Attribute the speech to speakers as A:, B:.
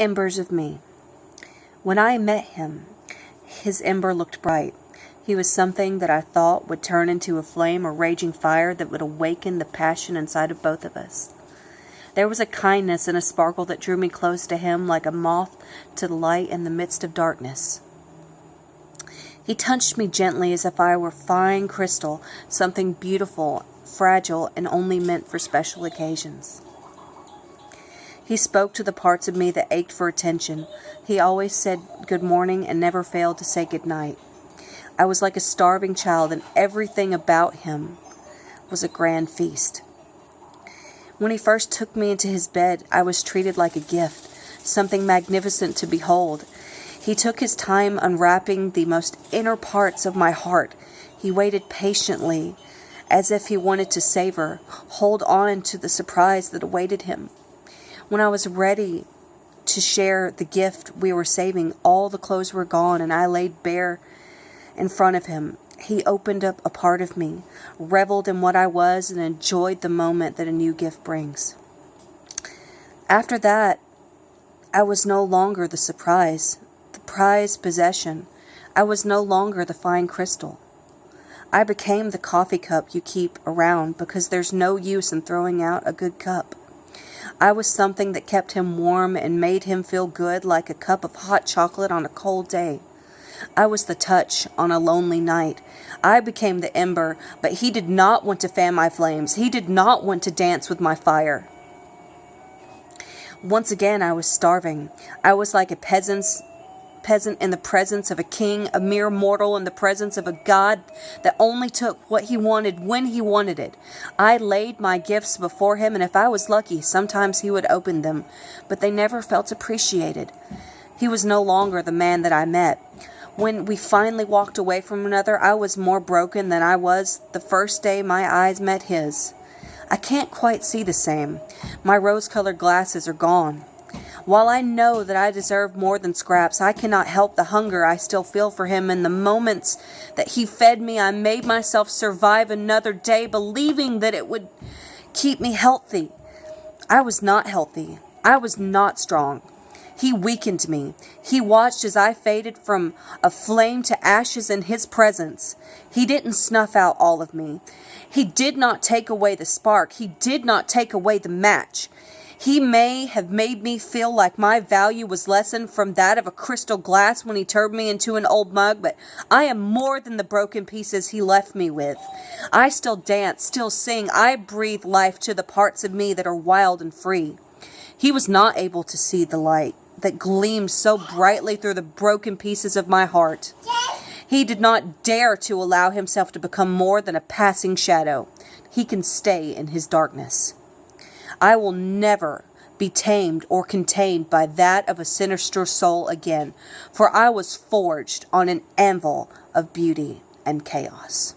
A: Embers of Me. When I met him, his ember looked bright. He was something that I thought would turn into a flame or raging fire that would awaken the passion inside of both of us. There was a kindness and a sparkle that drew me close to him like a moth to the light in the midst of darkness. He touched me gently as if I were fine crystal, something beautiful, fragile, and only meant for special occasions. He spoke to the parts of me that ached for attention. He always said good morning and never failed to say good night. I was like a starving child, and everything about him was a grand feast. When he first took me into his bed, I was treated like a gift, something magnificent to behold. He took his time unwrapping the most inner parts of my heart. He waited patiently, as if he wanted to savor, hold on to the surprise that awaited him. When I was ready to share the gift we were saving, all the clothes were gone and I laid bare in front of him. He opened up a part of me, reveled in what I was, and enjoyed the moment that a new gift brings. After that, I was no longer the surprise, the prized possession. I was no longer the fine crystal. I became the coffee cup you keep around because there's no use in throwing out a good cup. I was something that kept him warm and made him feel good like a cup of hot chocolate on a cold day. I was the touch on a lonely night. I became the ember, but he did not want to fan my flames. He did not want to dance with my fire. Once again, I was starving. I was like a peasant in the presence of a king, a mere mortal in the presence of a god that only took what he wanted when he wanted it. I laid my gifts before him, and if I was lucky, sometimes he would open them, but they never felt appreciated. He was no longer the man that I met. When we finally walked away from one another, I was more broken than I was the first day my eyes met his. I can't quite see the same. My rose-colored glasses are gone. While I know that I deserve more than scraps, I cannot help the hunger I still feel for him. In the moments that he fed me, I made myself survive another day, believing that it would keep me healthy. I was not healthy. I was not strong. He weakened me. He watched as I faded from a flame to ashes in his presence. He didn't snuff out all of me. He did not take away the spark. He did not take away the match. He may have made me feel like my value was lessened from that of a crystal glass when he turned me into an old mug, but I am more than the broken pieces he left me with. I still dance, still sing. I breathe life to the parts of me that are wild and free. He was not able to see the light that gleamed so brightly through the broken pieces of my heart. He did not dare to allow himself to become more than a passing shadow. He can stay in his darkness. I will never be tamed or contained by that of a sinister soul again, for I was forged on an anvil of beauty and chaos.